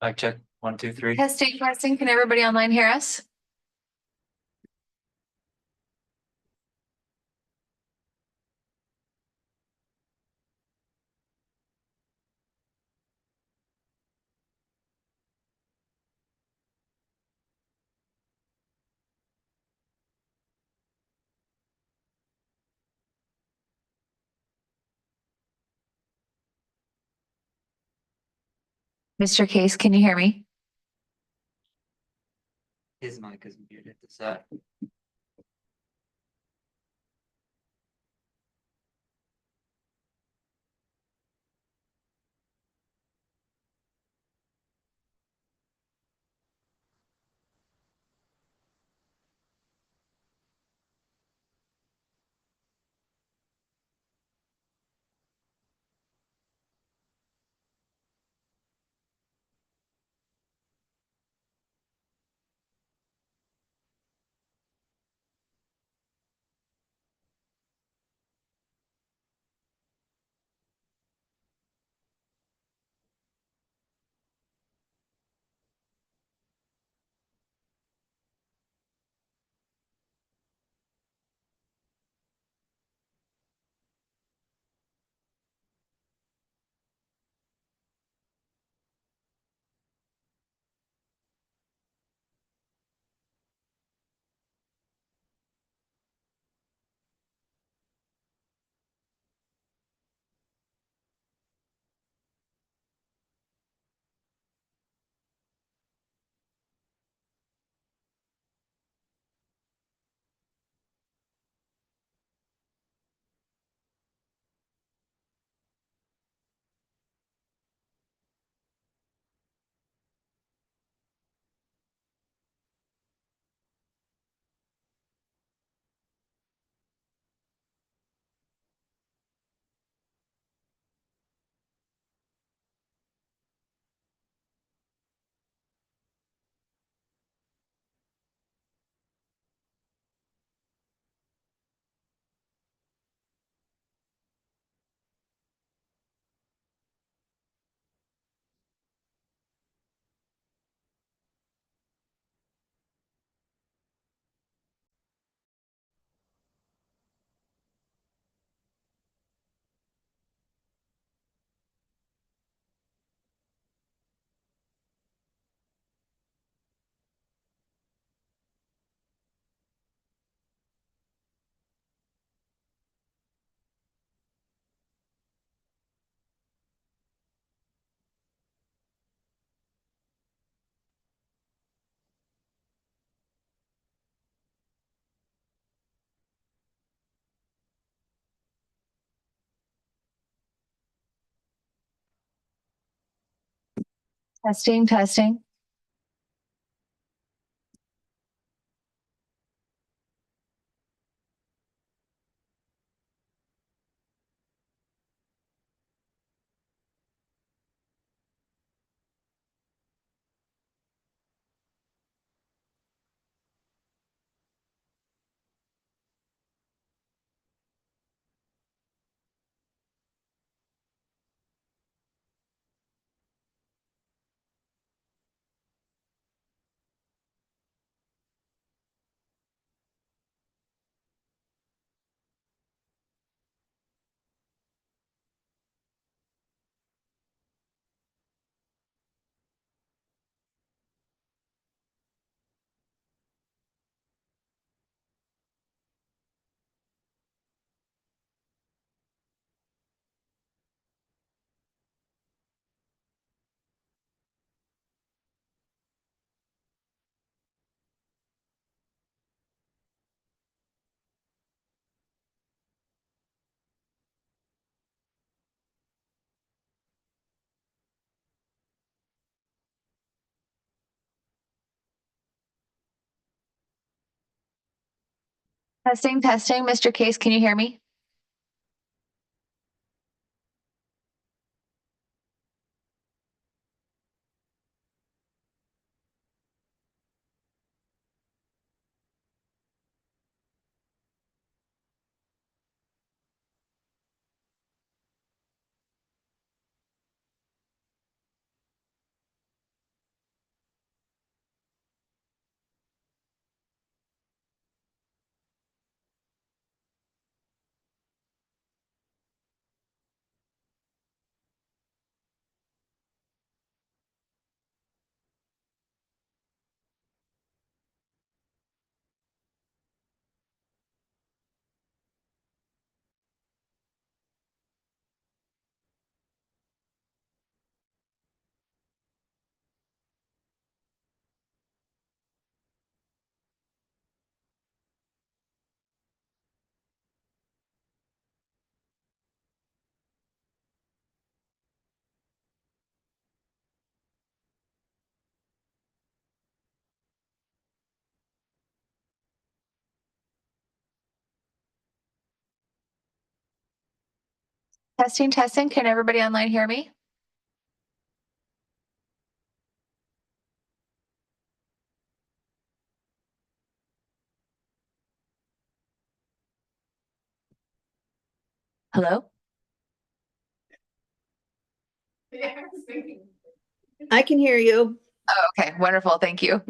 Mic check, 1, 2, 3. Testing, testing. Can everybody online hear us? Mr. Case, can you hear me? His mic is muted. Is that? Testing, testing. Testing, testing. Mr. Case, can you hear me? Testing, testing. Can everybody online hear me? Hello? I can hear you. Oh, okay, wonderful. Thank you.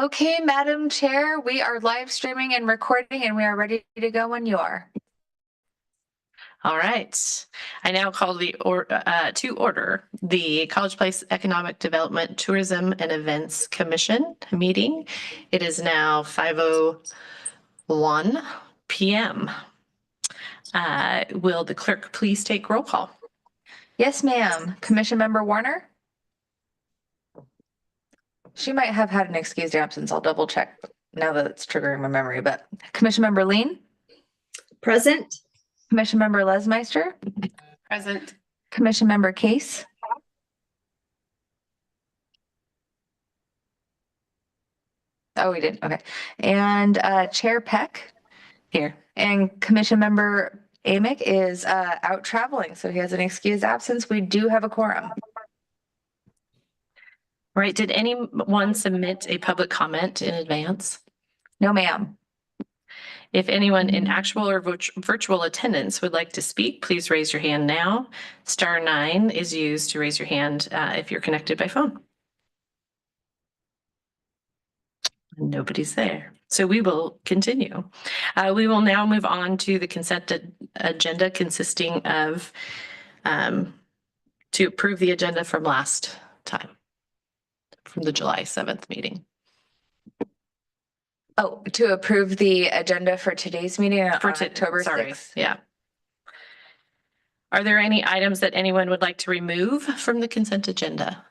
Okay, Madam Chair, we are live streaming and recording and we are ready to go when you are. All right. I now call to order the College Place Economic Development, Tourism and Events Commission meeting. It is now 5:01 p.m. Will the clerk please take roll call? Yes, ma'am. Commission Member Warner? She might have had an excused absence. I'll double check now that it's triggering my memory, but Commission Member Lean? Present. Commission Member Lesmeister? Present. Commission Member Case? Oh, we did. Okay. And Chair Peck Here. and Commission Member Amick is out traveling, so he has an excused absence. We do have a quorum. Right. Did anyone submit a public comment in advance? No, ma'am. If anyone in actual or virtual attendance would like to speak, please raise your hand now. *9 is used to raise your hand if you're connected by phone. Nobody's there. So we will continue. We will now move on to the consent agenda consisting of to approve the agenda from last time, from the July 7th meeting. Oh, to approve the agenda for today's meeting on October 6th. Yeah. Are there any items that anyone would like to remove from the consent agenda?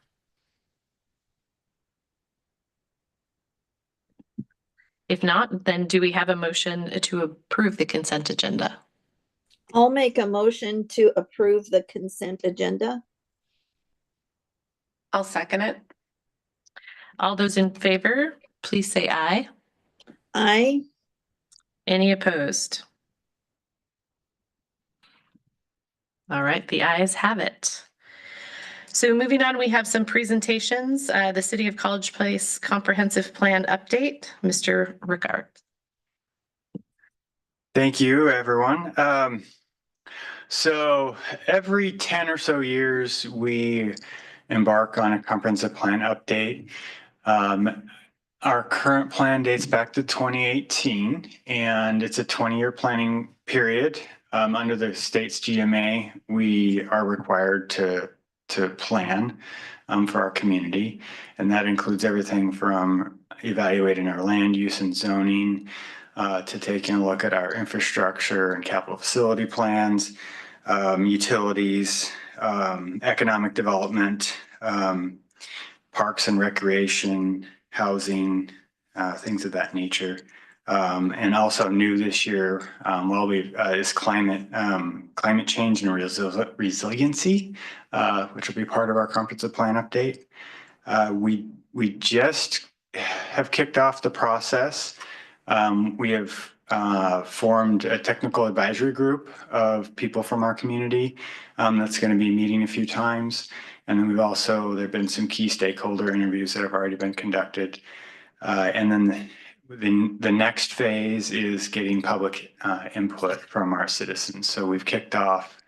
If not, then do we have a motion to approve the consent agenda? I'll make a motion to approve the consent agenda. I'll second it. All those in favor, please say aye. Aye. Any opposed? All right, the ayes have it. So moving on, we have some presentations. The City of College Place Comprehensive Plan Update, Mr. Ricard. Thank you, everyone. So every 10 or so years, we embark on a comprehensive plan update. Our current plan dates back to 2018, and it's a 20-year planning period. Under the state's GMA, we are required to plan for our community, and that includes everything from evaluating our land use and zoning, to taking a look at our infrastructure and capital facility plans, utilities, economic development, parks and recreation, housing, things of that nature. And also new this year, is climate change and resiliency, which will be part of our comprehensive plan update. We just have kicked off the process. We have formed a technical advisory group of people from our community that's going to be meeting a few times. And then there have been some key stakeholder interviews that have already been conducted. And then the next phase is getting public input from our citizens. So we've kicked off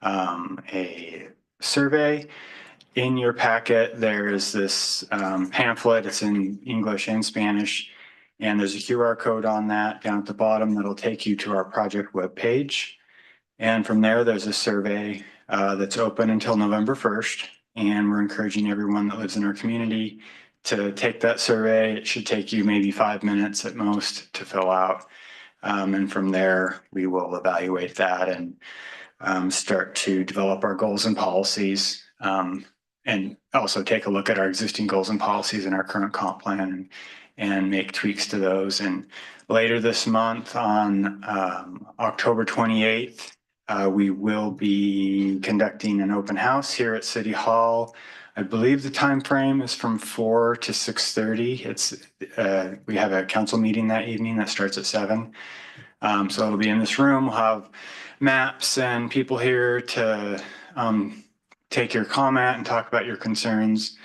a survey. In your packet, there is this pamphlet. It's in English and Spanish. And there's a QR code on that down at the bottom that'll take you to our project webpage. And from there, there's a survey that's open until November 1st. And we're encouraging everyone that lives in our community to take that survey. It should take you maybe 5 minutes at most to fill out. And from there, we will evaluate that and start to develop our goals and policies. And also take a look at our existing goals and policies in our current comp plan and make tweaks to those. And later this month on October 28th, we will be conducting an open house here at City Hall. I believe the time frame is from 4 to 6:30. We have a council meeting that evening that starts at 7. So it'll be in this room. We'll have maps and people here to take your comment and talk about your concerns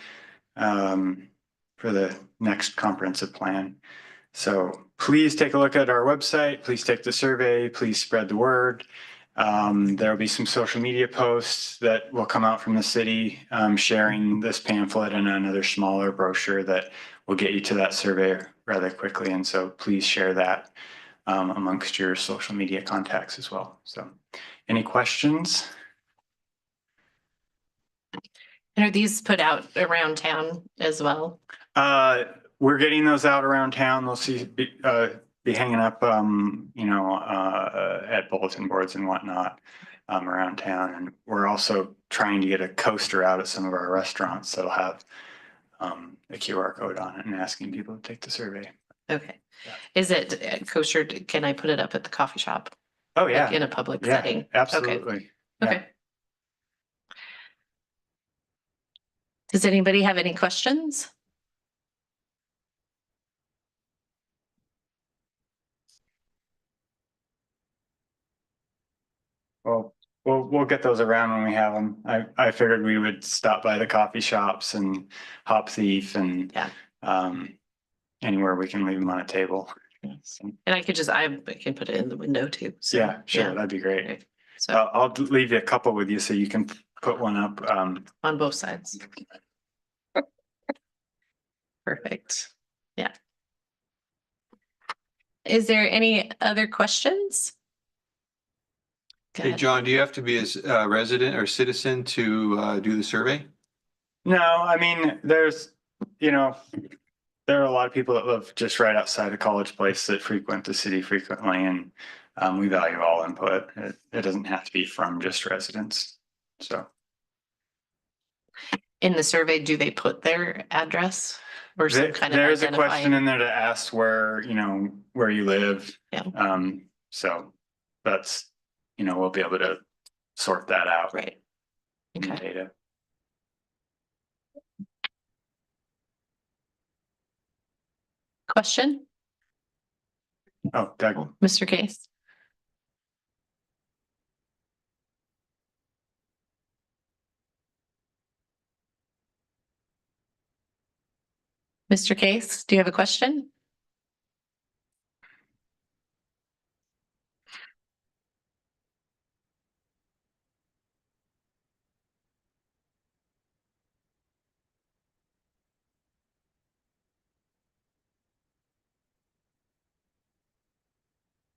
for the next comprehensive plan. So please take a look at our website. Please take the survey. Please spread the word. There will be some social media posts that will come out from the city sharing this pamphlet and another smaller brochure that will get you to that survey rather quickly. And so please share that amongst your social media contacts as well. So any questions? And are these put out around town as well? We're getting those out around town. They'll be hanging up, at bulletin boards and whatnot around town. And we're also trying to get a coaster out at some of our restaurants that'll have a QR code on it and asking people to take the survey. Okay. Yeah. Is it kosher? Can I put it up at the coffee shop? Oh, Like yeah. in a public Yeah, setting? absolutely. Yeah. Okay. Does anybody have any questions? Well, we'll get those around when we have them. I figured we would stop by the coffee shops and Hop Thief and Yeah. anywhere we can leave them on a table. So, And I can put it in the window too. So, yeah, sure, that'd be great. Okay. So I'll leave you a couple with you so you can put one up. on both sides. Perfect. Yeah. Is there any other questions? Go Hey, ahead. John, do you have to be a resident or citizen to do the survey? No, I mean, there are a lot of people that live just right outside of College Place that frequent the city frequently, and we value all input. It doesn't have to be from just residents. So In the survey, do they put their address or some kind of there's a question identifying? in there to ask where you live. Yeah. So that's, we'll be able to sort that out. Right. In the Okay. data. Question? Oh, Doug. Mr. Case? Mr. Case, do you have a question?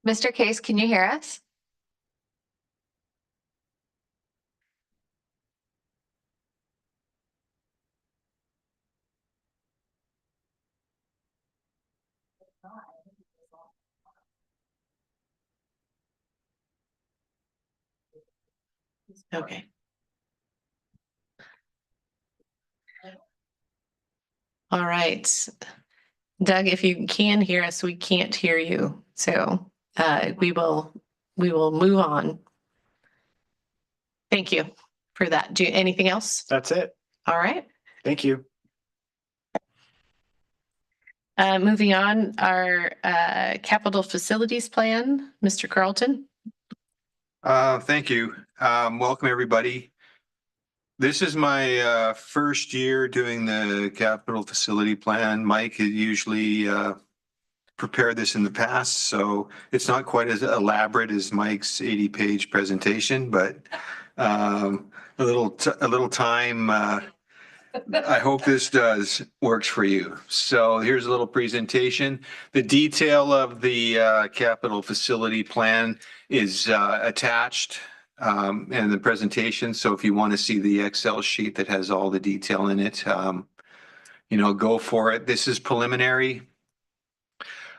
Mr. Case, can you hear us? Okay. All right. Doug, if you can hear us, we can't hear you. So we will move on. Thank you for that. Anything else? That's it. All right. Thank you. Moving on, our capital facilities plan, Mr. Carlton. Thank you. Welcome, everybody. This is my first year doing the capital facility plan. Mike had usually prepared this in the past, so it's not quite as elaborate as Mike's 80-page presentation, but a little time. I hope this works for you. So here's a little presentation. The detail of the capital facility plan is attached in the presentation. So if you want to see the Excel sheet that has all the detail in it, go for it. This is preliminary.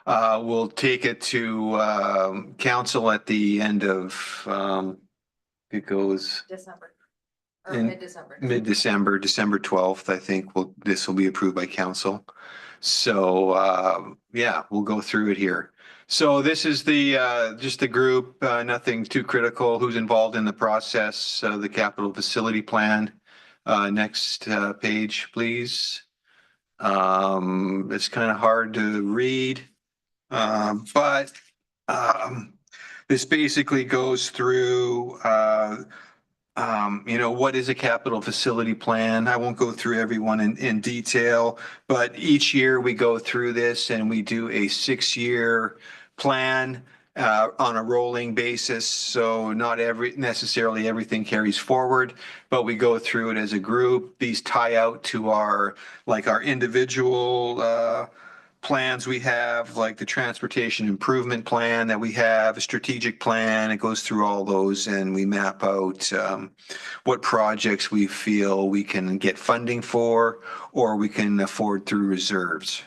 We'll take it to council at the end of, it goes December. In mid-December. mid-December, December 12th, I think this will be approved by council. So, yeah, we'll go through it here. So this is just the group, nothing too critical, who's involved in the process, the capital facility plan. Next page, please. It's kind of hard to read, but this basically goes through what is a capital facility plan? I won't go through everyone in detail, but each year we go through this and we do a 6-year plan on a rolling basis. So not necessarily everything carries forward, but we go through it as a group. These tie out to our individual plans we have, like the transportation improvement plan that we have, a strategic plan. It goes through all those and we map out what projects we feel we can get funding for or we can afford through reserves.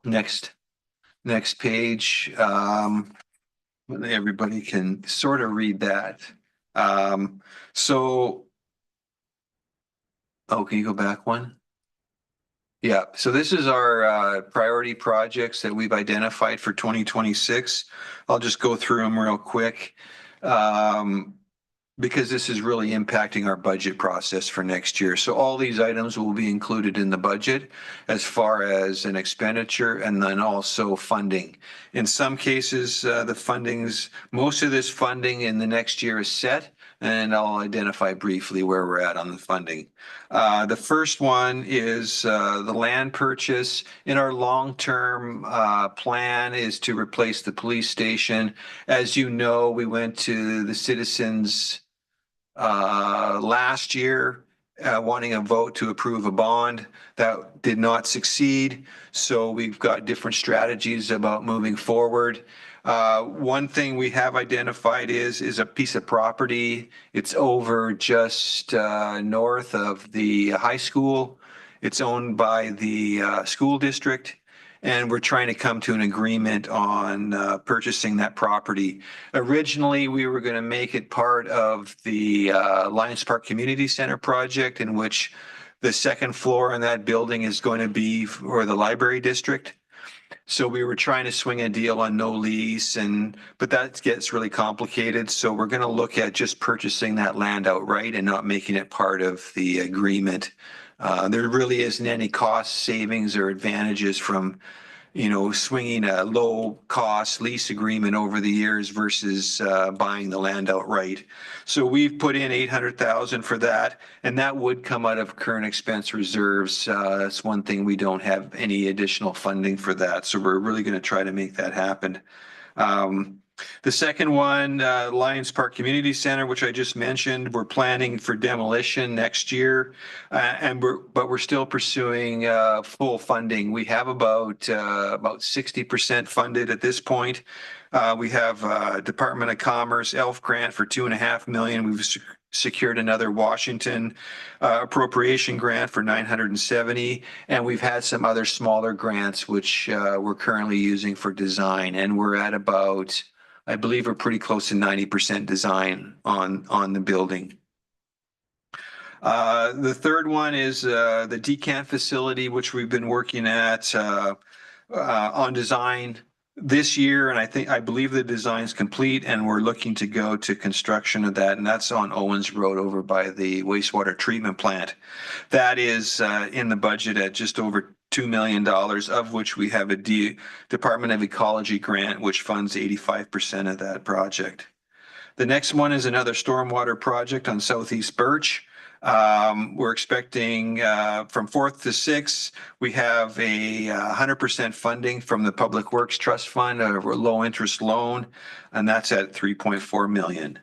Next page. Everybody can sort of read that. Can you go back one? Yeah, so this is our priority projects that we've identified for 2026. I'll just go through them real quick because this is really impacting our budget process for next year. So all these items will be included in the budget as far as an expenditure and then also funding. In some cases, most of this funding in the next year is set, and I'll identify briefly where we're at on the funding. The first one is the land purchase. In our long-term plan is to replace the police station. As you know, we went to the citizens last year wanting a vote to approve a bond. That did not succeed. So we've got different strategies about moving forward. One thing we have identified is a piece of property. It's over just north of the high school. It's owned by the school district, and we're trying to come to an agreement on purchasing that property. Originally, we were going to make it part of the Lions Park Community Center project, in which the second floor in that building is going to be for the library district. So we were trying to swing a deal on no lease, but that gets really complicated. So we're going to look at just purchasing that land outright and not making it part of the agreement. There really isn't any cost savings or advantages from, swinging a low cost lease agreement over the years versus buying the land outright. So we've put in $800,000 for that, and that would come out of current expense reserves. That's one thing, we don't have any additional funding for that. So we're really going to try to make that happen. The second one, Lions Park Community Center, which I just mentioned, we're planning for demolition next year, but we're still pursuing full funding. We have about 60% funded at this point. We have Department of Commerce ELF grant for $2.5 million. We've secured another Washington appropriation grant for $970,000, and we've had some other smaller grants which we're currently using for design, and we're at about, I believe we're pretty close to 90% design on the building. The third one is the decant facility, which we've been working at on design this year, and I believe the design's complete, and we're looking to go to construction of that, and that's on Owens Road over by the wastewater treatment plant. That is in the budget at just over $2 million, of which we have a Department of Ecology grant, which funds 85% of that project. The next one is another stormwater project on Southeast Birch. We're expecting from 4th to 6th, we have a 100% funding from the Public Works Trust Fund, a low interest loan, and that's at 3.4 million.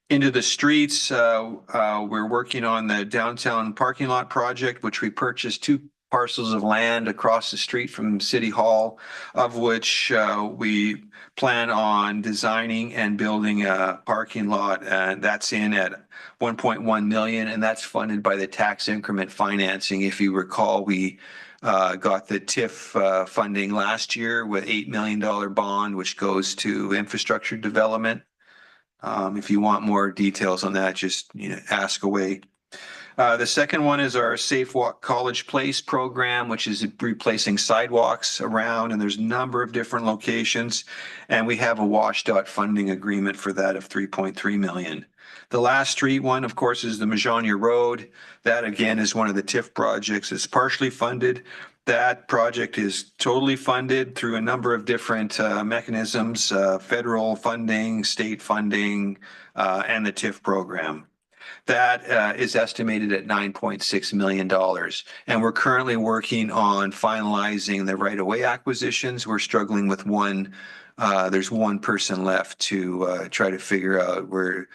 Into the streets, we're working on the downtown parking lot project, which we purchased 2 parcels of land across the street from City Hall, of which we plan on designing and building a parking lot, and that's in at 1.1 million, and that's funded by the tax increment financing. If you recall, we got the TIF funding last year with $8 million bond, which goes to infrastructure development. If you want more details on that, just ask away. The second one is our Safe Walk College Place program, which is replacing sidewalks around, and there's a number of different locations, and we have a WashDOT funding agreement for that of 3.3 million. The last street one, of course, is the Majania Road. That again is one of the TIF projects. It's partially funded. That project is totally funded through a number of different mechanisms, federal funding, state funding, and the TIF program. That is estimated at $9.6 million. And we're currently working on finalizing the right-of-way acquisitions. We're struggling with one. There's one person left to try to figure out. We're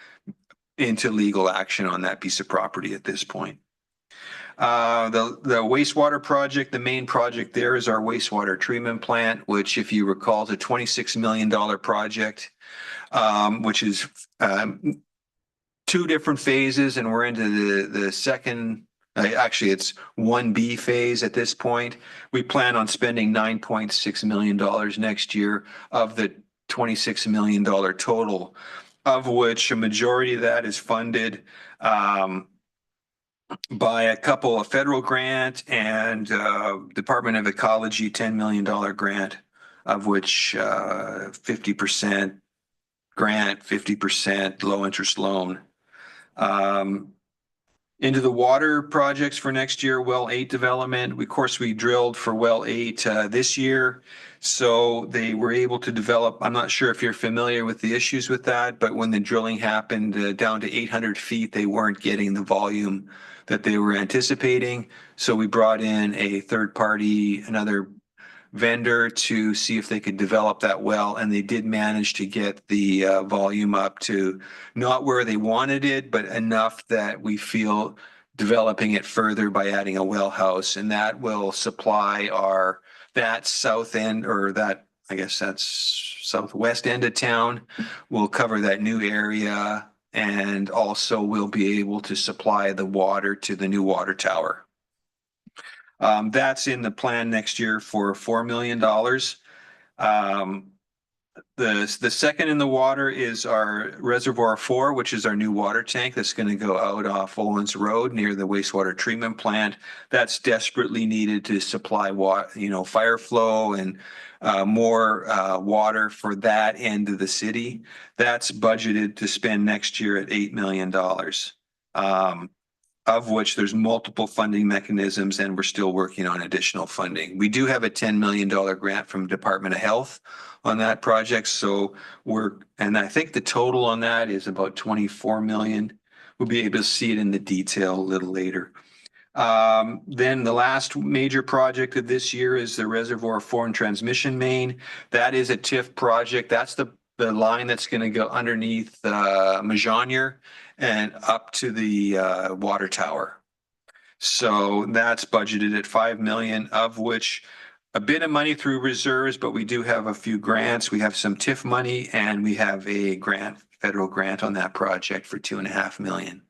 into legal action on that piece of property at this point. The wastewater project, the main project there is our wastewater treatment plant, which, if you recall, is a $26 million project, which is 2 different phases, and we're into the second. Actually, it's 1B phase at this point. We plan on spending $9.6 million next year of the $26 million total, of which a majority of that is funded by a couple of federal grant and Department of Ecology $10 million grant, of which 50% grant, 50% low interest loan. Into the water projects for next year, well 8 development. Of course, we drilled for well 8 this year. So they were able to develop. I'm not sure if you're familiar with the issues with that, but when the drilling happened down to 800 feet, they weren't getting the volume that they were anticipating. So we brought in a third party, another vendor, to see if they could develop that well, and they did manage to get the volume up to not where they wanted it, but enough that we feel developing it further by adding a well house, and that will supply that south end, or that, I guess that's southwest end of town, will cover that new area, and also will be able to supply the water to the new water tower. That's in the plan next year for $4 million. The second in the water is our Reservoir 4, which is our new water tank that's going to go out off Owens Road near the wastewater treatment plant. That's desperately needed to supply water, fire flow and more water for that end of the city. That's budgeted to spend next year at $8 million. Of which there's multiple funding mechanisms, and we're still working on additional funding. We do have a $10 million grant from Department of Health on that project. So and I think the total on that is about 24 million. We'll be able to see it in the detail a little later. Then the last major project of this year is the Reservoir 4 and transmission main. That is a TIF project. That's the line that's going to go underneath Majania and up to the water tower. So that's budgeted at $5 million, of which a bit of money through reserves, but we do have a few grants. We have some TIF money, and we have a federal grant on that project for $2.5 million.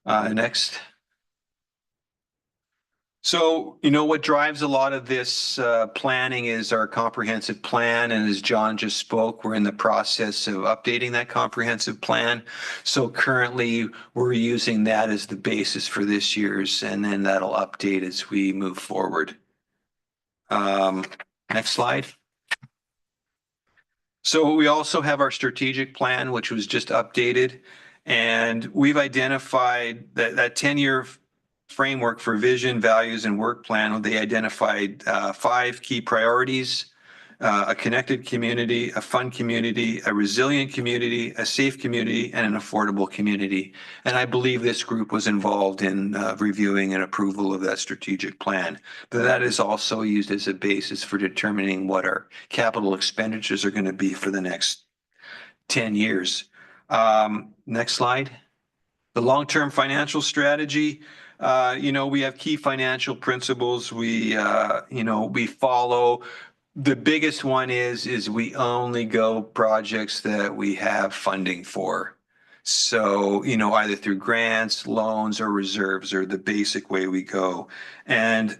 Next. So, what drives a lot of this planning is our comprehensive plan. And as John just spoke, we're in the process of updating that comprehensive plan. So currently, we're using that as the basis for this year's, and then that'll update as we move forward. Next slide. So we also have our strategic plan, which was just updated. And we've identified that 10-year framework for vision, values, and work plan. They identified 5 key priorities: a connected community, a fun community, a resilient community, a safe community, and an affordable community. And I believe this group was involved in reviewing and approval of that strategic plan. But that is also used as a basis for determining what our capital expenditures are going to be for the next 10 years. Next slide. The long-term financial strategy. We have key financial principles we follow. The biggest one is we only go projects that we have funding for. So, either through grants, loans, or reserves are the basic way we go. And,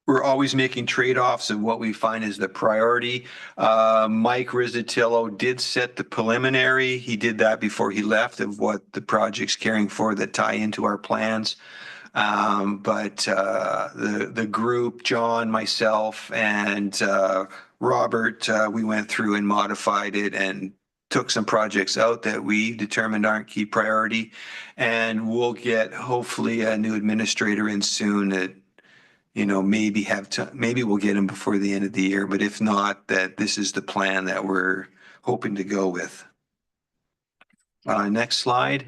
we're always making trade-offs of what we find is the priority. Mike Rizzatillo did set the preliminary. He did that before he left, of what the project's caring for that tie into our plans. But the group, John, myself, and Robert, we went through and modified it and took some projects out that we determined aren't key priority. And we'll get hopefully a new administrator in soon that maybe we'll get him before the end of the year, but if not, that this is the plan that we're hoping to go with. Next slide.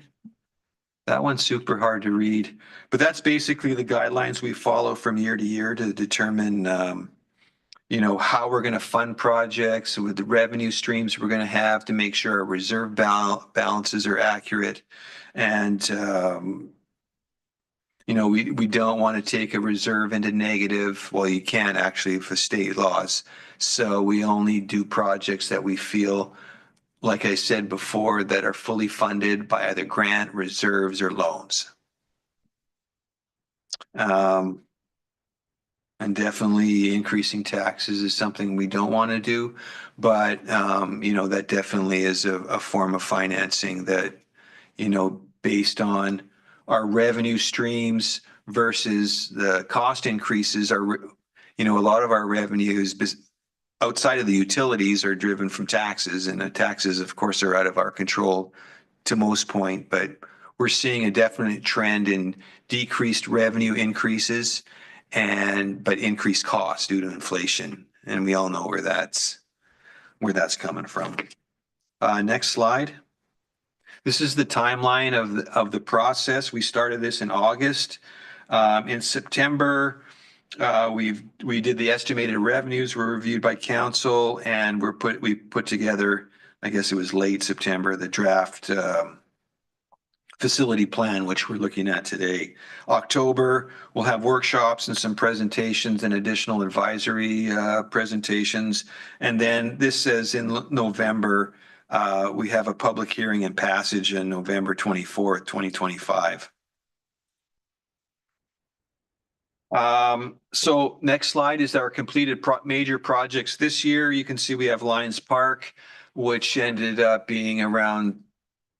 That one's super hard to read, but that's basically the guidelines we follow from year to year to determine, how we're going to fund projects with the revenue streams we're going to have to make sure our reserve balances are accurate. And, we don't want to take a reserve into negative. Well, you can't actually for state laws. So we only do projects that we feel, like I said before, that are fully funded by either grant, reserves, or loans. And definitely increasing taxes is something we don't want to do. But, that definitely is a form of financing that, based on our revenue streams versus the cost increases are, a lot of our revenues outside of the utilities are driven from taxes, and the taxes, of course, are out of our control to most point, but we're seeing a definite trend in decreased revenue increases but increased costs due to inflation. And we all know where that's coming from. Next slide. This is the timeline of the process. We started this in August. In September, we did the estimated revenues were reviewed by council, and we put together, I guess it was late September, the draft facility plan, which we're looking at today. October, we'll have workshops and some presentations and additional advisory presentations. And then this says in November, we have a public hearing and passage on November 24th, 2025. So next slide is our completed major projects this year. You can see we have Lions Park, which ended up being around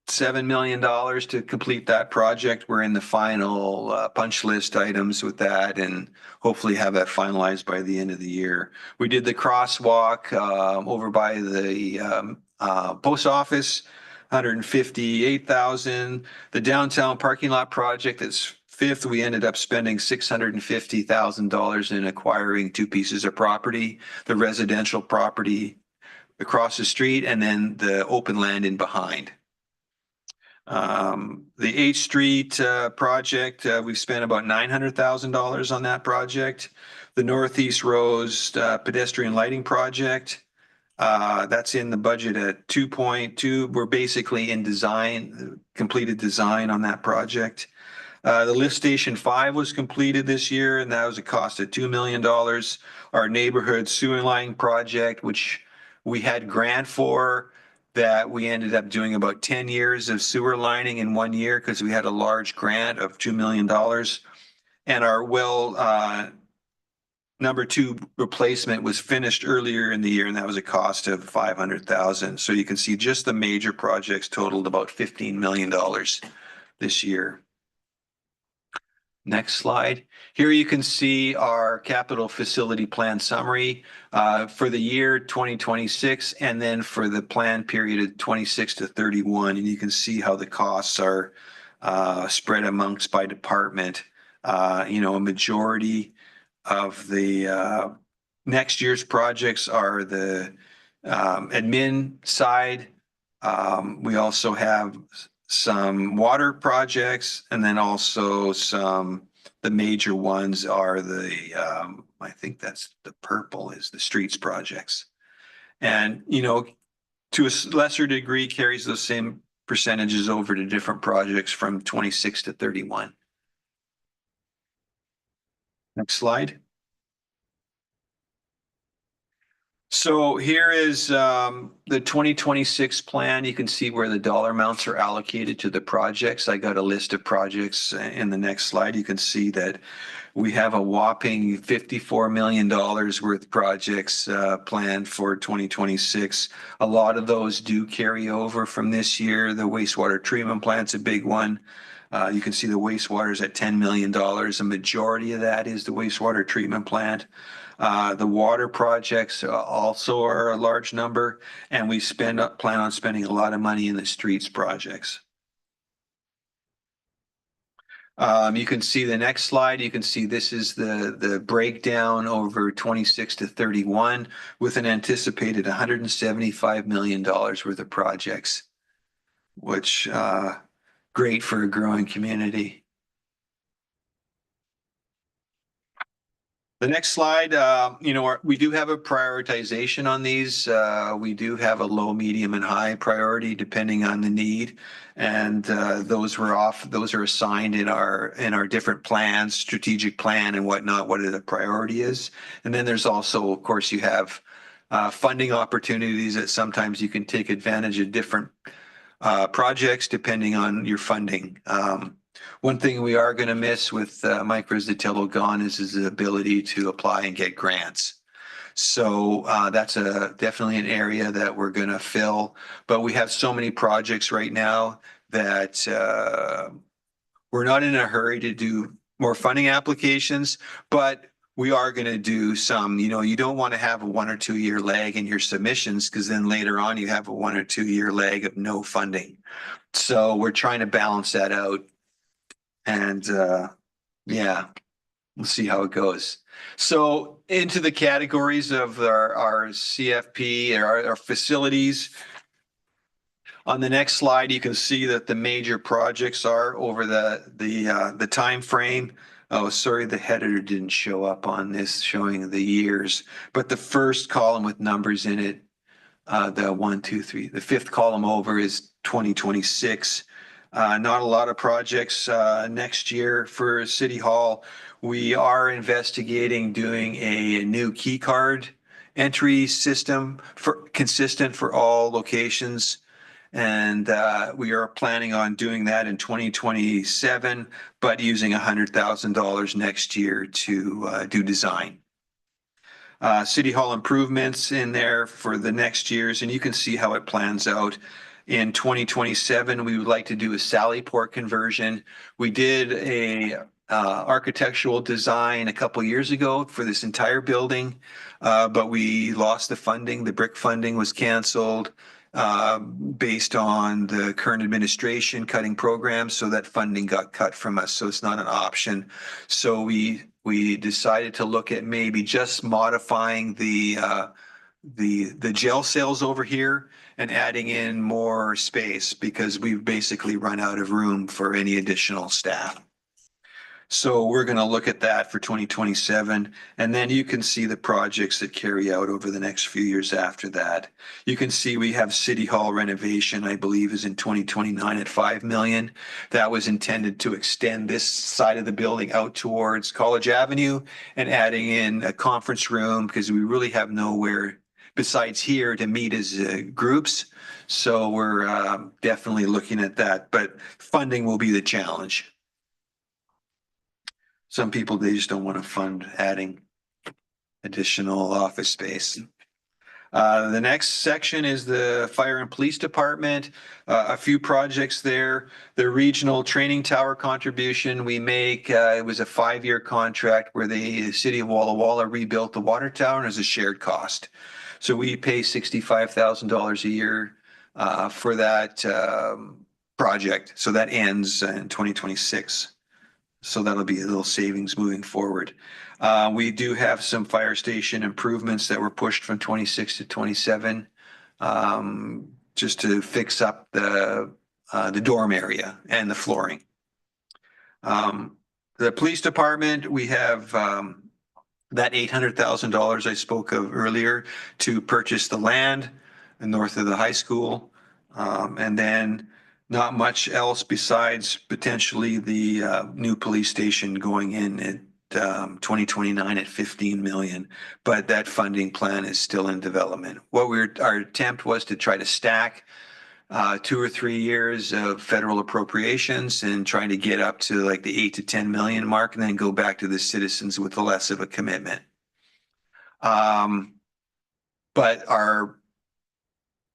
$7 million to complete that project. We're in the final punch list items with that, and hopefully have that finalized by the end of the year. We did the crosswalk over by the post office, $158,000. The downtown parking lot project, that's fifth, we ended up spending $650,000 in acquiring 2 pieces of property, the residential property across the street and then the open land in behind. The 8th Street project, we've spent about $900,000 on that project. The Northeast Rose pedestrian lighting project, that's in the budget at 2.2. We're basically in design, completed design on that project. The lift station 5 was completed this year, and that was a cost of $2 million. Our neighborhood sewer line project, which we had grant for, that we ended up doing about 10 years of sewer lining in 1 year because we had a large grant of $2 million. And our well, number 2 replacement was finished earlier in the year, and that was a cost of $500,000. So you can see just the major projects totaled about $15 million this year. Next slide. Here you can see our capital facility plan summary for the year 2026 and then for the plan period of 26 to 31. And you can see how the costs are spread amongst by department. A majority of the next year's projects are the admin side. We also have some water projects, and then also the major ones are I think that's the purple is the streets projects. And, to a lesser degree carries those same percentages over to different projects from 26 to 31. Next slide. So here is the 2026 plan. You can see where the dollar amounts are allocated to the projects. I got a list of projects in the next slide. You can see that we have a whopping $54 million worth of projects planned for 2026. A lot of those do carry over from this year. The wastewater treatment plant's a big one. You can see the wastewater is at $10 million. A majority of that is the wastewater treatment plant. The water projects also are a large number, and we plan on spending a lot of money in the streets projects. You can see the next slide. You can see this is the breakdown over 26 to 31 with an anticipated $175 million worth of projects, which great for a growing community. The next slide, we do have a prioritization on these. We do have a low, medium, and high priority depending on the need, and those are assigned in our different plans, strategic plan and whatnot. What the priority is, and then there's also, of course, you have funding opportunities that sometimes you can take advantage of different projects depending on your funding. One thing we are going to miss with Mike Rizzatello gone is his ability to apply and get grants. So that's definitely an area that we're going to fill. But we have so many projects right now that we're not in a hurry to do more funding applications, but we are going to do some. You don't want to have a 1 or 2 year lag in your submissions because then later on you have a 1 or 2 year lag of no funding. So we're trying to balance that out. And we'll see how it goes. So into the categories of our CFP, our facilities. On the next slide, you can see that the major projects are over the time frame. Oh, sorry, the header didn't show up on this showing the years, but the first column with numbers in it, the 1, 2, 3, the fifth column over is 2026. Not a lot of projects next year for City Hall. We are investigating doing a new key card entry system consistent for all locations. And we are planning on doing that in 2027, but using $100,000 next year to do design. City Hall improvements in there for the next years, and you can see how it plans out. In 2027, we would like to do a Sallyport conversion. We did a architectural design a couple years ago for this entire building, but we lost the funding. The brick funding was canceled based on the current administration cutting programs, so that funding got cut from us. So it's not an option. So we decided to look at maybe just modifying the jail cells over here and adding in more space because we've basically run out of room for any additional staff. So we're going to look at that for 2027. And then you can see the projects that carry out over the next few years after that. You can see we have City Hall renovation, I believe, is in 2029 at $5 million. That was intended to extend this side of the building out towards College Avenue and adding in a conference room because we really have nowhere besides here to meet as groups. So we're definitely looking at that, but funding will be the challenge. Some people, they just don't want to fund adding additional office space. The next section is the fire and police department. A few projects there. The regional training tower contribution we make, it was a 5-year contract where the city of Walla Walla rebuilt the water tower and as a shared cost. So we pay $65,000 a year for that project. So that ends in 2026. So that'll be a little savings moving forward. We do have some fire station improvements that were pushed from 26 to 27, just to fix up the dorm area and the flooring. The police department, we have that $800,000 I spoke of earlier to purchase the land north of the high school. And then not much else besides potentially the new police station going in at 2029 at 15 million, but that funding plan is still in development. Our attempt was to try to stack 2 or 3 years of federal appropriations and trying to get up to like the 8 to 10 million mark and then go back to the citizens with less of a commitment. But our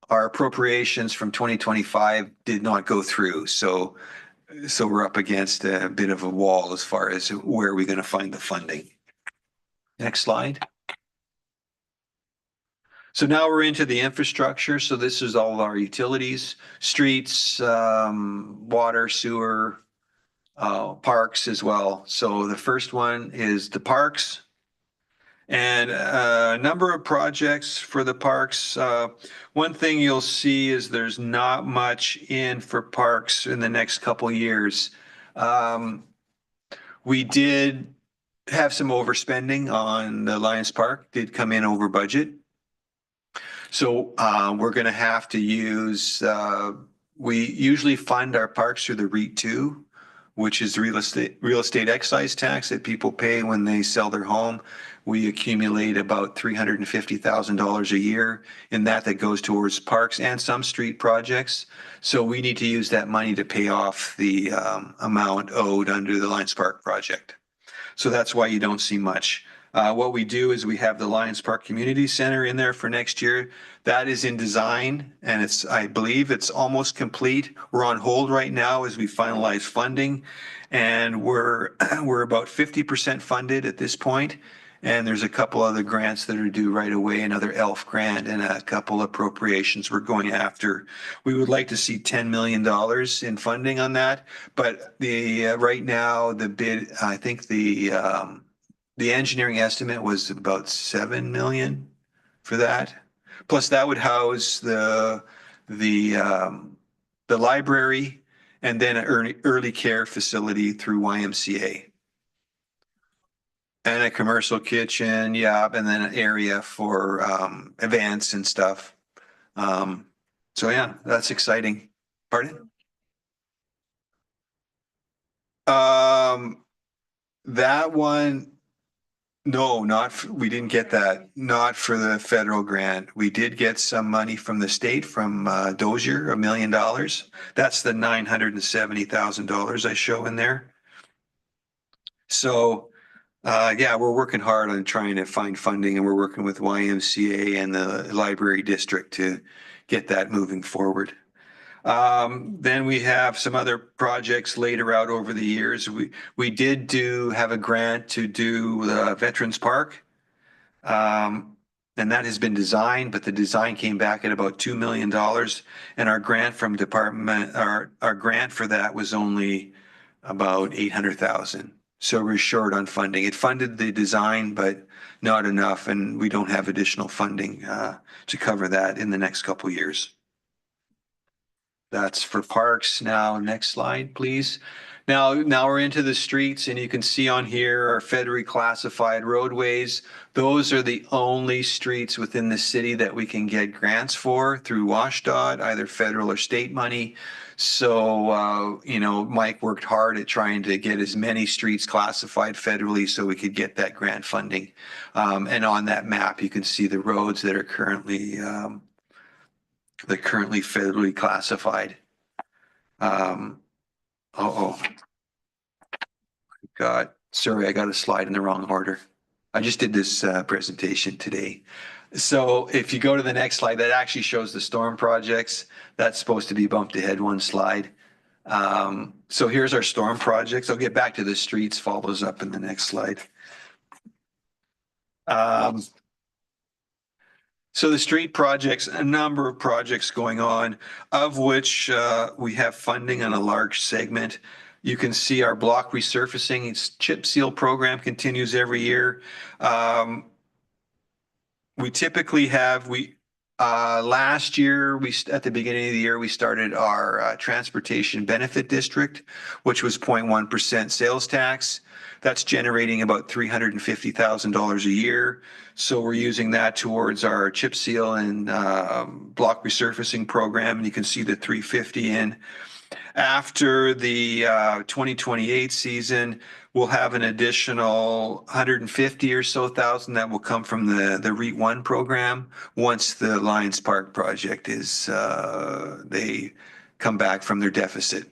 appropriations from 2025 did not go through. So we're up against a bit of a wall as far as where are we going to find the funding. Next slide. So now we're into the infrastructure. So this is all our utilities, streets, water, sewer, parks as well. So the first one is the parks. And a number of projects for the parks. One thing you'll see is there's not much in for parks in the next couple years. We did have some overspending on the Lions Park, did come in over budget. So we're going to have to use, we usually fund our parks through the REIT 2, which is real estate excise tax that people pay when they sell their home. We accumulate about $350,000 a year in that goes towards parks and some street projects. So we need to use that money to pay off the amount owed under the Lions Park project. So that's why you don't see much. What we do is we have the Lions Park Community Center in there for next year. That is in design and I believe it's almost complete. We're on hold right now as we finalize funding and we're about 50% funded at this point. And there's a couple other grants that are due right away, another ELF grant and a couple appropriations we're going after. We would like to see $10 million in funding on that, but right now the bid, I think the engineering estimate was about 7 million for that. Plus that would house the library and then an early care facility through YMCA. And a commercial kitchen, yeah, and then an area for events and stuff. So yeah, that's exciting. Pardon? That one, no, we didn't get that. Not for the federal grant. We did get some money from the state, from Dozier, $1 million. That's the $970,000 I show in there. So yeah, we're working hard on trying to find funding and we're working with YMCA and the library district to get that moving forward. Then we have some other projects later out over the years. We did have a grant to do the Veterans Park. And that has been designed, but the design came back at about $2 million. And our grant from department, our grant for that was only about 800,000. So we're short on funding. It funded the design, but not enough. And we don't have additional funding to cover that in the next couple of years. That's for parks. Now, next slide, please. Now we're into the streets, and you can see on here our federally classified roadways. Those are the only streets within the city that we can get grants for through WashDOT, either federal or state money. So, Mike worked hard at trying to get as many streets classified federally so we could get that grant funding. And on that map, you can see the roads that are currently federally classified. Sorry, I got a slide in the wrong order. I just did this presentation today. So if you go to the next slide, that actually shows the storm projects. That's supposed to be bumped ahead one slide. So here's our storm projects. I'll get back to the streets, follows up in the next slide. So the street projects, a number of projects going on, of which we have funding on a large segment. You can see our block resurfacing, its chip seal program continues every year. We typically have, last year, at the beginning of the year, we started our transportation benefit district, which was 0.1% sales tax. That's generating about $350,000 a year. So we're using that towards our chip seal and block resurfacing program. And you can see the 350 in. After the 2028 season, we'll have an additional 150 or so thousand that will come from the REIT 1 program once the Lions Park project is, they come back from their deficit.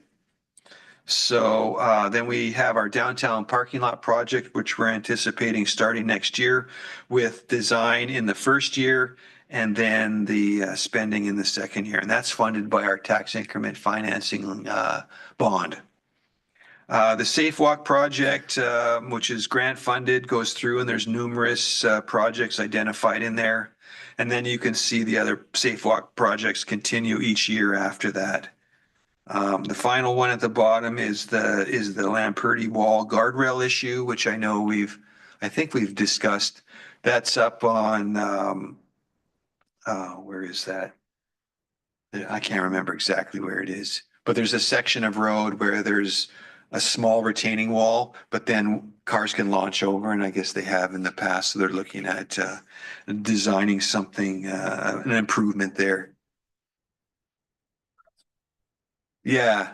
So then we have our downtown parking lot project, which we're anticipating starting next year with design in the first year and then the spending in the second year. And that's funded by our tax increment financing bond. The Safe Walk project, which is grant funded, goes through and there's numerous projects identified in there. And then you can see the other Safe Walk projects continue each year after that. The final one at the bottom is the Lamperti Wall guardrail issue, which I know I think we've discussed. That's up on, where is that? I can't remember exactly where it is, but there's a section of road where there's a small retaining wall, but then cars can launch over, and I guess they have in the past. So they're looking at designing something, an improvement there. Yeah.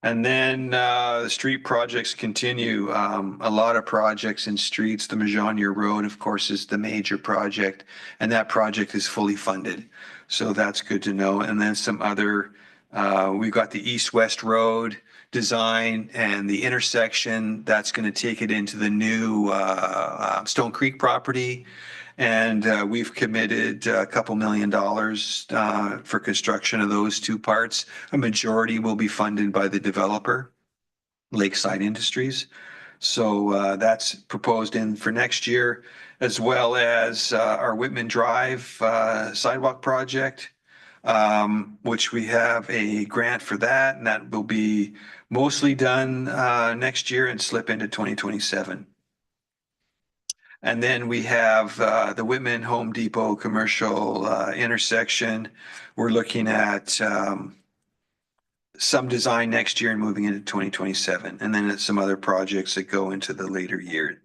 And then the street projects continue. A lot of projects in streets. The Majonier Road, of course, is the major project, and that project is fully funded. So that's good to know. And then some other, we've got the East-West Road design and the intersection. That's going to take it into the new Stone Creek property. And we've committed a couple $1 million for construction of those two parts. A majority will be funded by the developer, Lakeside Industries. So that's proposed in for next year, as well as our Whitman Drive sidewalk project, which we have a grant for that, and that will be mostly done next year and slip into 2027. And then we have the Whitman Home Depot commercial intersection. We're looking at some design next year and moving into 2027. And then some other projects that go into the later year.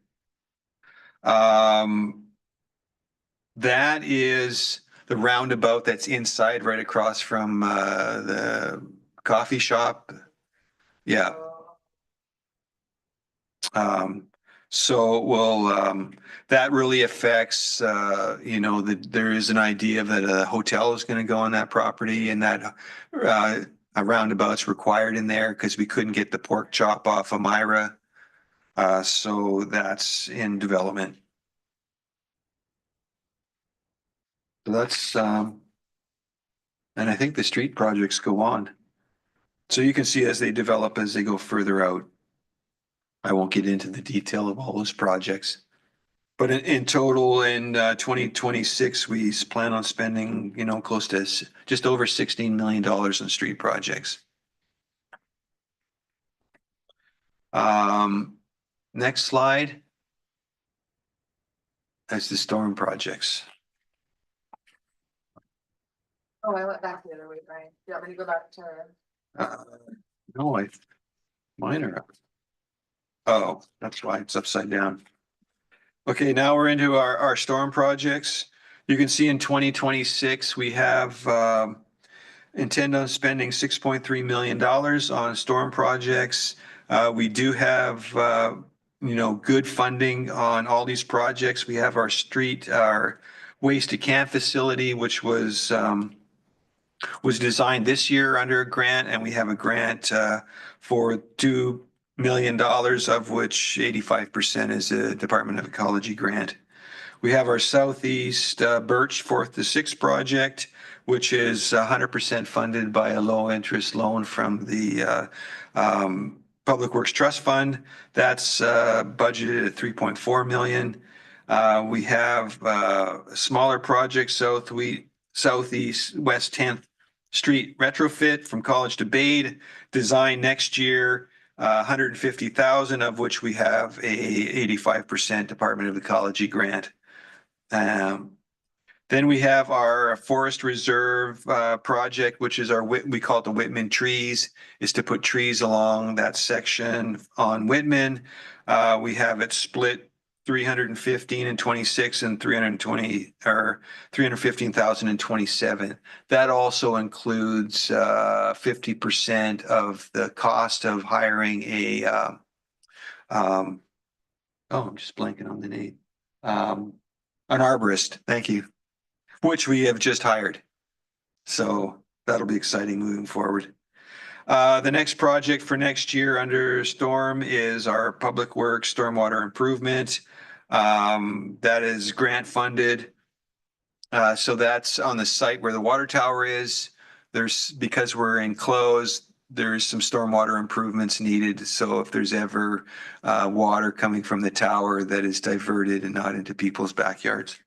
That is the roundabout that's inside right across from the coffee shop. Yeah. So we'll, that really affects, there is an idea that a hotel is going to go on that property, and that a roundabout's required in there because we couldn't get the pork chop off of Myra. So that's in development. So that's, and I think the street projects go on. So you can see as they develop, as they go further out. I won't get into the detail of all those projects. But in total, in 2026, we plan on spending, close to just over $16 million on street projects. Next slide. That's the storm projects. Oh, I went back the other way, Brian. Do you want me to go back to? No, mine are up. Oh, that's why it's upside down. Okay, now we're into our storm projects. You can see in 2026, we have, intend on spending $6.3 million on storm projects. We do have, good funding on all these projects. We have our waste to can facility, which was designed this year under a grant, and we have a grant for $2 million, of which 85% is a Department of Ecology grant. We have our Southeast Birch 4th to 6th project, which is 100% funded by a low interest loan from the Public Works Trust Fund. That's budgeted at $3.4 million. We have a smaller project, Southeast West 10th Street retrofit from College to Bade, designed next year, 150,000, of which we have a 85% Department of Ecology grant. Then we have our Forest Reserve project, which is we call it the Whitman trees, is to put trees along that section on Whitman. We have it split 315 and 26 and 320 or 315,000 and 27. That also includes 50% of the cost of hiring I'm just blanking on the name. An arborist, thank you, which we have just hired. So that'll be exciting moving forward. The next project for next year under storm is our Public Works Stormwater Improvement. That is grant funded. So that's on the site where the water tower is. Because we're enclosed, there's some stormwater improvements needed. So if there's ever water coming from the tower, that is diverted and not into people's backyards.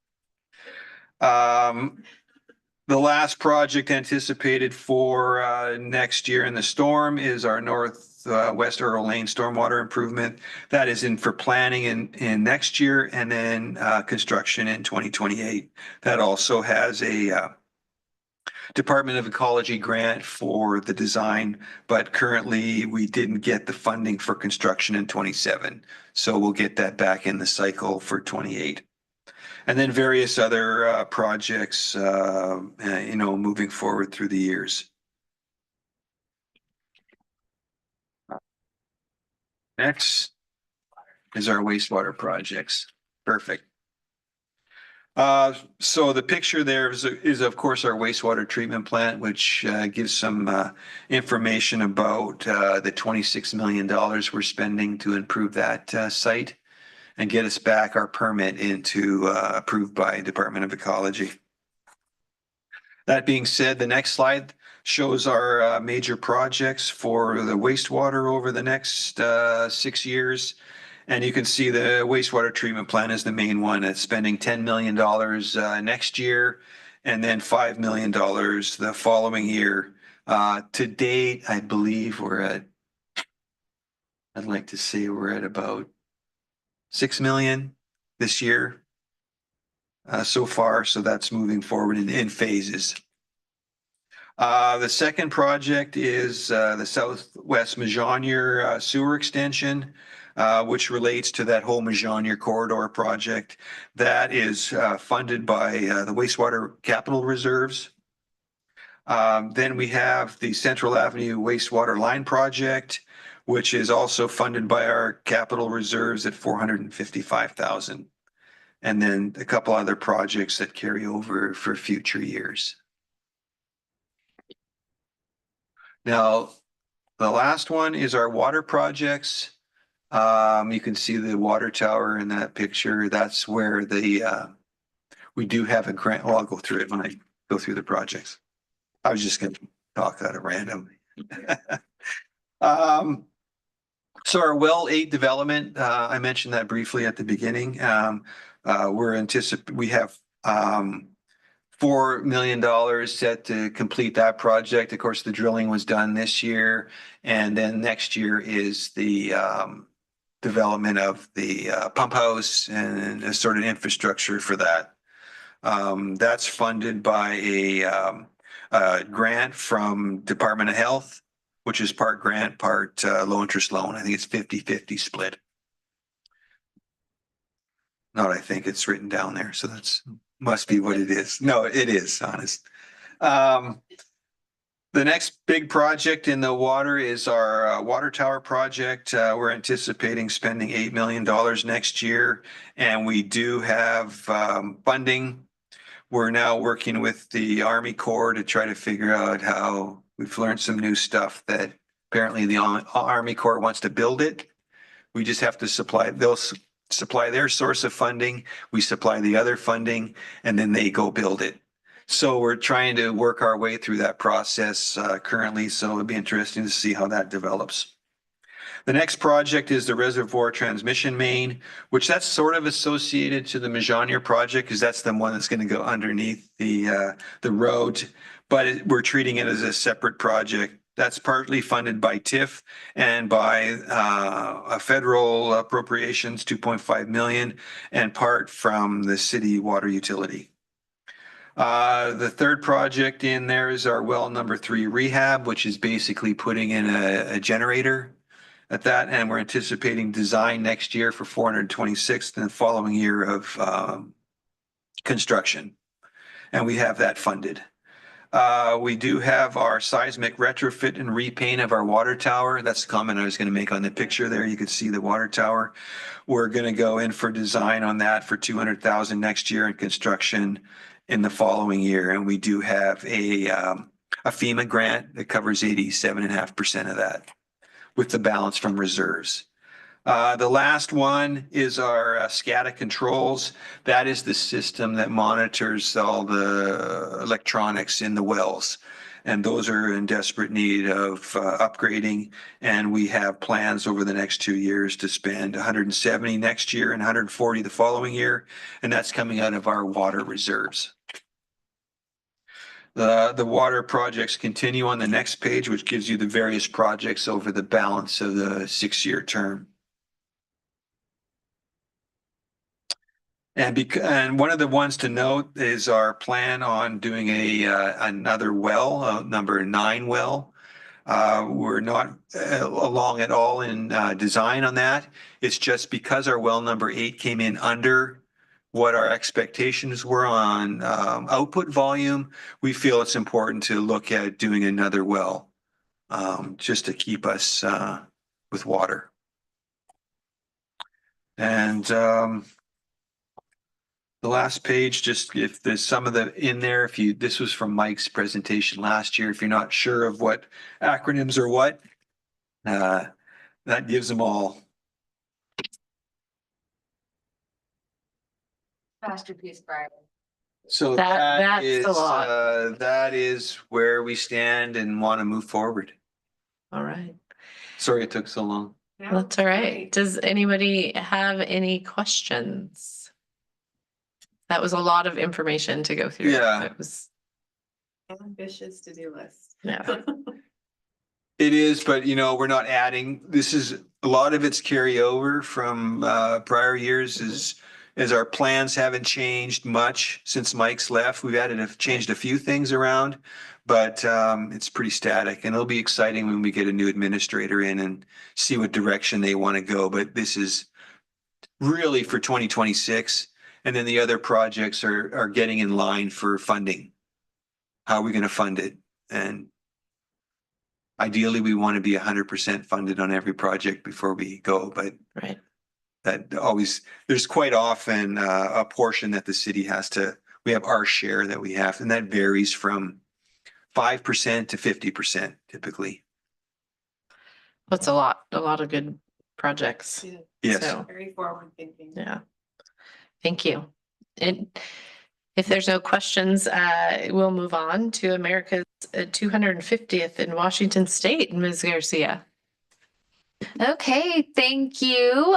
The last project anticipated for next year in the storm is our Northwest Earl Lane stormwater improvement. That is in for planning in next year, and then construction in 2028. That also has a Department of Ecology grant for the design, but currently we didn't get the funding for construction in 27. So we'll get that back in the cycle for 28. And then various other projects, moving forward through the years. Next is our wastewater projects. Perfect. So the picture there is of course our wastewater treatment plant, which gives some information about the $26 million we're spending to improve that site and get us back our permit into approved by Department of Ecology. That being said, the next slide shows our major projects for the wastewater over the next 6 years. And you can see the wastewater treatment plant is the main one. It's spending $10 million next year, and then $5 million the following year. To date, I believe I'd like to say we're at about $6 million this year so far. So that's moving forward in phases. The second project is the Southwest Majonier sewer extension, which relates to that whole Majonier corridor project. That is funded by the wastewater capital reserves. Then we have the Central Avenue wastewater line project, which is also funded by our capital reserves at $455,000. And then a couple other projects that carry over for future years. Now, the last one is our water projects. You can see the water tower in that picture. That's where we do have a grant. Well, I'll go through it when I go through the projects. I was just going to talk out of random. So our well 8 development, I mentioned that briefly at the beginning. We have $4 million set to complete that project. Of course, the drilling was done this year, and then next year is the development of the pump house and a sort of infrastructure for that. That's funded by a grant from Department of Health, which is part grant, part low interest loan. I think it's 50-50 split. Not, I think it's written down there, so that's must be what it is. No, it is, honest. The next big project in the water is our water tower project. We're anticipating spending $8 million next year, and we do have funding. We're now working with the Army Corps to try to figure out how we've learned some new stuff that apparently the Army Corps wants to build it. We just have to they'll supply their source of funding, we supply the other funding, and then they go build it. So we're trying to work our way through that process currently, so it'll be interesting to see how that develops. The next project is the reservoir transmission main, which that's sort of associated to the Majonier project, because that's the one that's going to go underneath the road, but we're treating it as a separate project. That's partly funded by TIF and by a federal appropriations, 2.5 million, and part from the city water utility. The third project in there is our well number 3 rehab, which is basically putting in a generator at that. And we're anticipating design next year for 426th and the following year of construction. And we have that funded. We do have our seismic retrofit and repaint of our water tower. That's the comment I was going to make on the picture there. You could see the water tower. We're going to go in for design on that for 200,000 next year and construction in the following year. And we do have a FEMA grant that covers 87.5% of that, with the balance from reserves. The last one is our SCADA controls. That is the system that monitors all the electronics in the wells. And those are in desperate need of upgrading. And we have plans over the next 2 years to spend 170 next year and 140 the following year. And that's coming out of our water reserves. The water projects continue on the next page, which gives you the various projects over the balance of the 6-year term. And one of the ones to note is our plan on doing another well, number 9 well. We're not along at all in design on that. It's just because our well number 8 came in under what our expectations were on output volume, we feel it's important to look at doing another well just to keep us with water. And the last page, just if there's some of the in there, this was from Mike's presentation last year, if you're not sure of what acronyms are what, that gives them all. Masterpiece, Brian. So That's is a lot. that is where we stand and want to move forward. All right. Sorry it took so long. That's all right. Does anybody have any questions? That was a lot of information to go through. Yeah. It was, Ambitious to-do list. yeah. It is, but we're not adding. This is a lot of it's carryover from prior years. As our plans haven't changed much since Mike's left. We've changed a few things around, but it's pretty static. And it'll be exciting when we get a new administrator in and see what direction they want to go. But this is really for 2026. And then the other projects are getting in line for funding. How are we going to fund it? And ideally, we want to be 100% funded on every project before we go. But Right. that always, there's quite often a portion that the city we have our share that we have, and that varies from 5% to 50% typically. That's a lot of good projects. Yeah, Yes. So, very forward thinking. yeah. Thank you. And if there's no questions, we'll move on to America's 250th in Washington State, Ms. Garcia. Okay, thank you.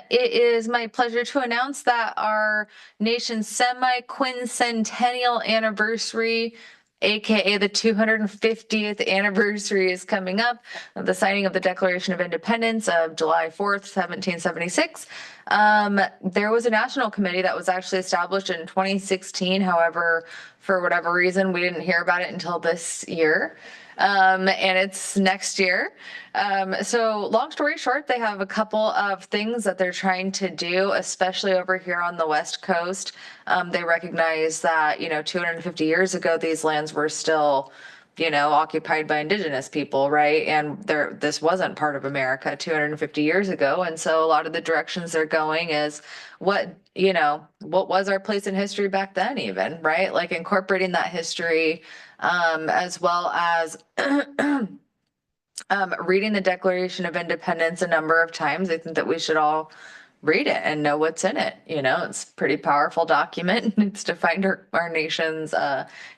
It is my pleasure to announce that our nation's semi-quincentennial anniversary, aka the 250th anniversary, is coming up. The signing of the Declaration of Independence of July 4th, 1776. There was a national committee that was actually established in 2016. However, for whatever reason, we didn't hear about it until this year. And it's next year. So long story short, they have a couple of things that they're trying to do, especially over here on the West Coast. They recognize that, 250 years ago, these lands were still, occupied by indigenous people, right? And this wasn't part of America 250 years ago. And so a lot of the directions they're going is what was our place in history back then even, right? Like incorporating that history, as well as reading the Declaration of Independence a number of times. I think that we should all read it and know what's in it. It's a pretty powerful document. It's defined our nation's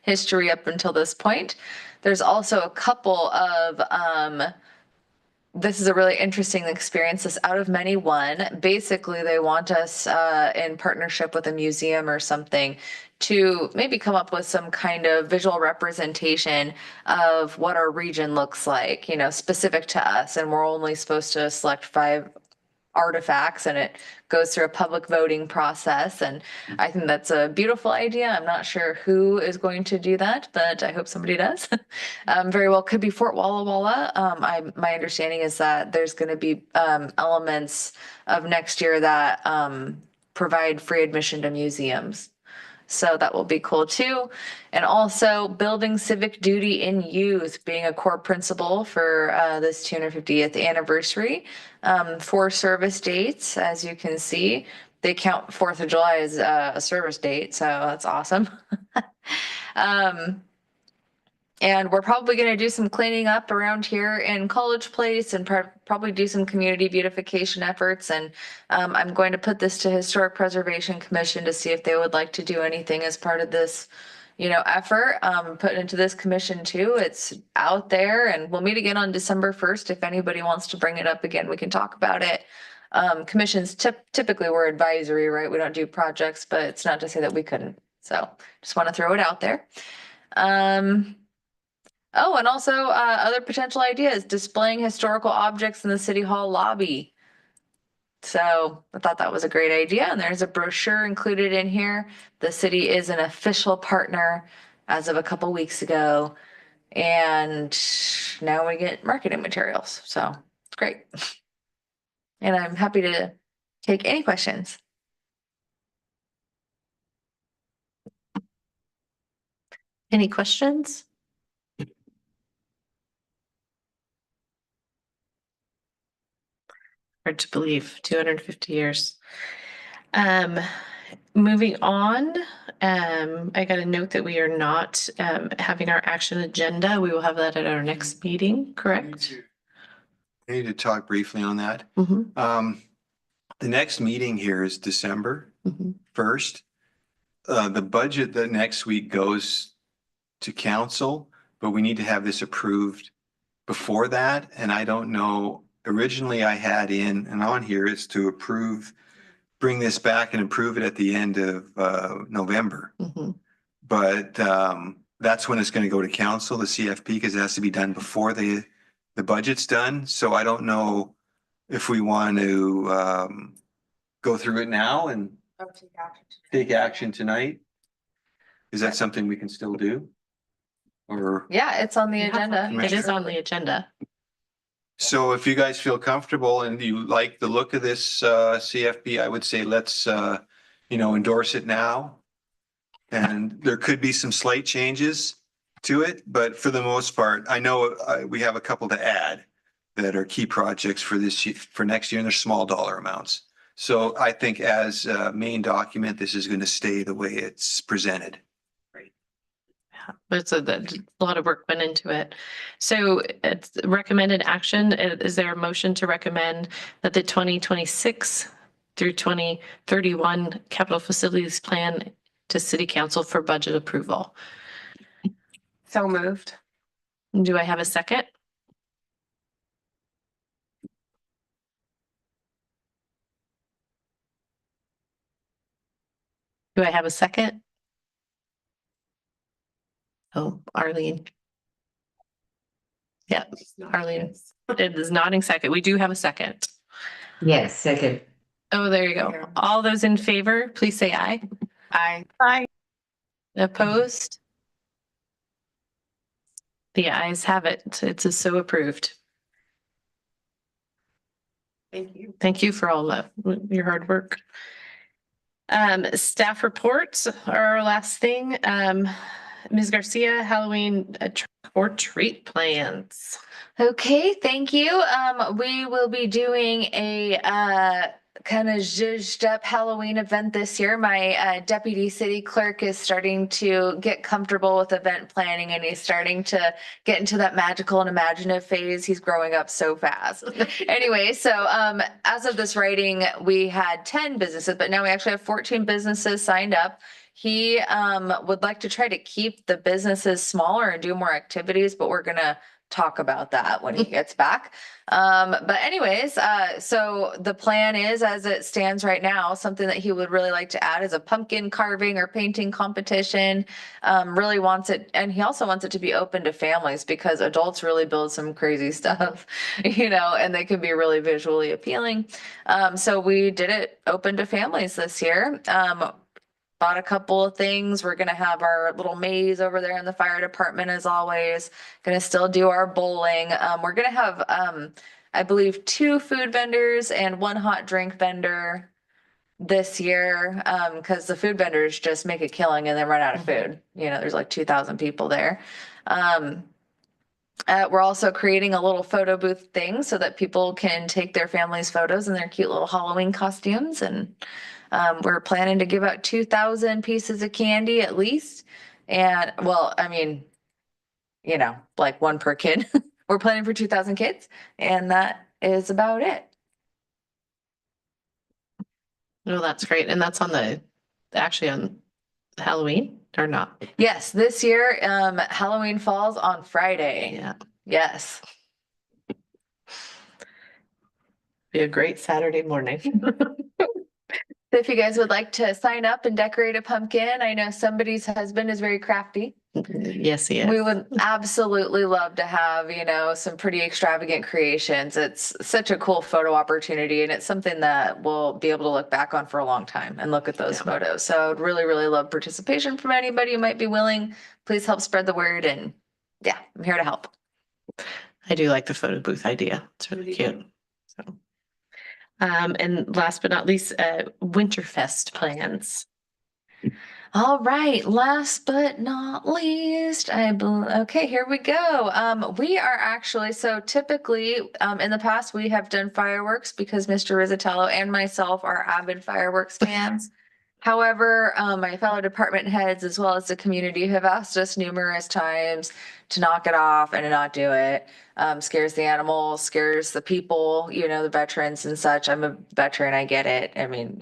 history up until this point. There's also a couple of this is a really interesting experience. This Out of Many one. Basically, they want us in partnership with a museum or something to maybe come up with some kind of visual representation of what our region looks like, specific to us. And we're only supposed to select 5 artifacts, and it goes through a public voting process. And I think that's a beautiful idea. I'm not sure who is going to do that, but I hope somebody does. Very well could be Fort Walla Walla. My understanding is that there's going to be elements of next year that provide free admission to museums. So that will be cool too. And also building civic duty in youth being a core principle for this 250th anniversary. 4 service dates, as you can see. They count 4th of July as a service date, so that's awesome. And we're probably going to do some cleaning up around here in College Place and probably do some community beautification efforts. And I'm going to put this to Historic Preservation Commission to see if they would like to do anything as part of this, effort. Put into this commission too. It's out there, and we'll meet again on December 1st. If anybody wants to bring it up again, we can talk about it. Commissions typically we're advisory, right? We don't do projects, but it's not to say that we couldn't. So just want to throw it out there. Oh, and also other potential ideas, displaying historical objects in the City Hall lobby. So I thought that was a great idea. And there's a brochure included in here. The city is an official partner as of a couple weeks ago. And now we get marketing materials. So it's great. And I'm happy to take any questions. Any questions? Hard to believe, 250 years. Moving on, I got a note that we are not having our action agenda. We will have that at our next meeting, correct? I need to talk briefly on that. Mhm, The next meeting here is December mhm. 1st. The budget that next week goes to council, but we need to have this approved before that. And I don't know, originally I had in and on here is to bring this back and approve it at the end of November. Mhm. But that's when it's going to go to council, the CFP, because it has to be done before the budget's done. So I don't know if we want to go through it now and take action tonight. Is that something we can still do? Or, Yeah, it's on the agenda. It is on the agenda. so if you guys feel comfortable and you like the look of this CFP, I would say let's endorse it now. And there could be some slight changes to it, but for the most part, I know we have a couple to add that are key projects for next year, and they're small dollar amounts. So I think as a main document, this is going to stay the way it's presented. But a lot of work went into it. So it's recommended action. Is there a motion to recommend that the 2026 through 2031 capital facilities plan to city council for budget approval? So moved. Do I have a second? Do I have a second? Oh, Arlene. Yeah, Arlene. It is nodding second. We do have a second. Yes, second. Oh, there you go. All those in favor, please say aye. Aye. Opposed? The ayes have it. It's so approved. Thank you. Thank you for all your hard work. Staff reports are our last thing. Ms. Garcia, Halloween trick or treat plans. Okay, thank you. We will be doing a kind of zhuzhed up Halloween event this year. My deputy city clerk is starting to get comfortable with event planning, and he's starting to get into that magical and imaginative phase. He's growing up so fast. Anyway, so as of this writing, we had 10 businesses, but now we actually have 14 businesses signed up. He would like to try to keep the businesses smaller and do more activities, but we're gonna talk about that when he gets back. But anyways, so the plan is, as it stands right now, something that he would really like to add is a pumpkin carving or painting competition. Really wants it, and he also wants it to be open to families because adults really build some crazy stuff, and they can be really visually appealing. So we did it open to families this year. Bought a couple of things. We're going to have our little maze over there in the fire department as always. Going to still do our bowling. We're going to have, I believe, 2 food vendors and 1 hot drink vendor this year, because the food vendors just make a killing and then run out of food. There's like 2,000 people there. We're also creating a little photo booth thing so that people can take their family's photos in their cute little Halloween costumes. And we're planning to give out 2,000 pieces of candy at least. And well, I mean, like 1 per kid. We're planning for 2,000 kids, and that is about it. Oh, that's great. And that's actually on Halloween or not? Yes, this year, Halloween falls on Friday. Yeah. Yes. Be a great Saturday morning. So if you guys would like to sign up and decorate a pumpkin, I know somebody's husband is very crafty. Yes, he is. We would absolutely love to have, some pretty extravagant creations. It's such a cool photo opportunity, and it's something that we'll be able to look back on for a long time and look at those photos. So I'd really, really love participation from anybody who might be willing. Please help spread the word, and yeah, I'm here to help. I do like the photo booth idea. It's really cute. So, and last but not least, Winterfest plans. All right, last but not least, okay, here we go. We are actually, so typically, in the past, we have done fireworks because Mr. Rizzatello and myself are avid fireworks fans. However, my fellow department heads, as well as the community, have asked us numerous times to knock it off and to not do it. Scares the animals, scares the people, the veterans and such. I'm a veteran, I get it. I mean,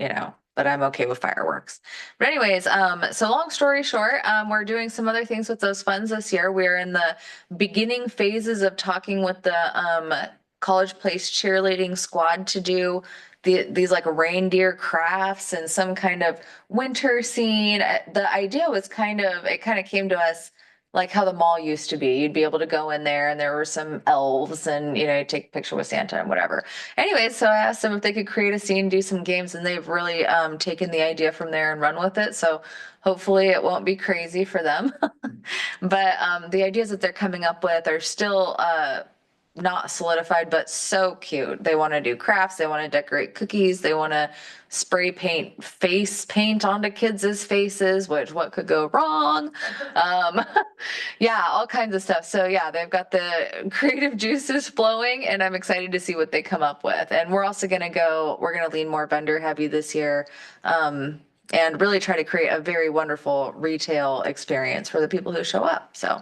but I'm okay with fireworks. But anyways, so long story short, we're doing some other things with those funds this year. We're in the beginning phases of talking with the College Place cheerleading squad to do these like reindeer crafts and some kind of winter scene. The idea was it kind of came to us like how the mall used to be. You'd be able to go in there and there were some elves and, take a picture with Santa and whatever. Anyway, so I asked them if they could create a scene, do some games, and they've really taken the idea from there and run with it. So hopefully it won't be crazy for them. But the ideas that they're coming up with are still not solidified, but so cute. They want to do crafts. They want to decorate cookies. They want to spray paint face paint onto kids' faces, which what could go wrong? Yeah, all kinds of stuff. So yeah, they've got the creative juices flowing, and I'm excited to see what they come up with. And we're also we're going to lean more vendor heavy this year. And really try to create a very wonderful retail experience for the people who show up. So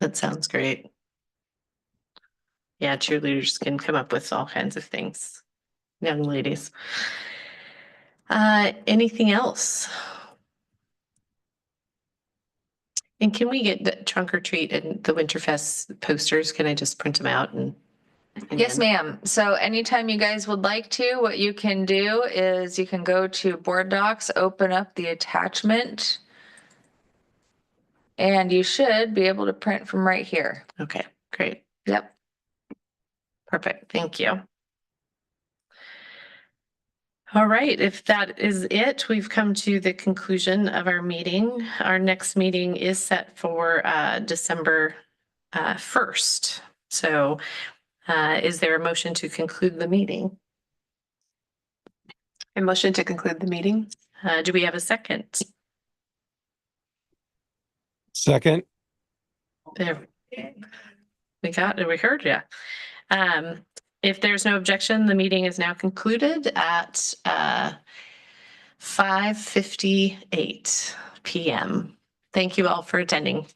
That sounds great. Yeah, cheerleaders can come up with all kinds of things. Young ladies. Anything else? And can we get the trunk or treat and the Winterfest posters? Can I just print them out and yes, ma'am. So anytime you guys would like to, what you can do is you can go to Board Docs, open up the attachment, and you should be able to print from right here. Okay, great. Yep. Perfect. Thank you. All right, if that is it, we've come to the conclusion of our meeting. Our next meeting is set for December 1st. So is there a motion to conclude the meeting? A motion to conclude the meeting? Do we have a second? Second. There. We heard you. If there's no objection, the meeting is now concluded at 5:58 p.m. Thank you all for attending.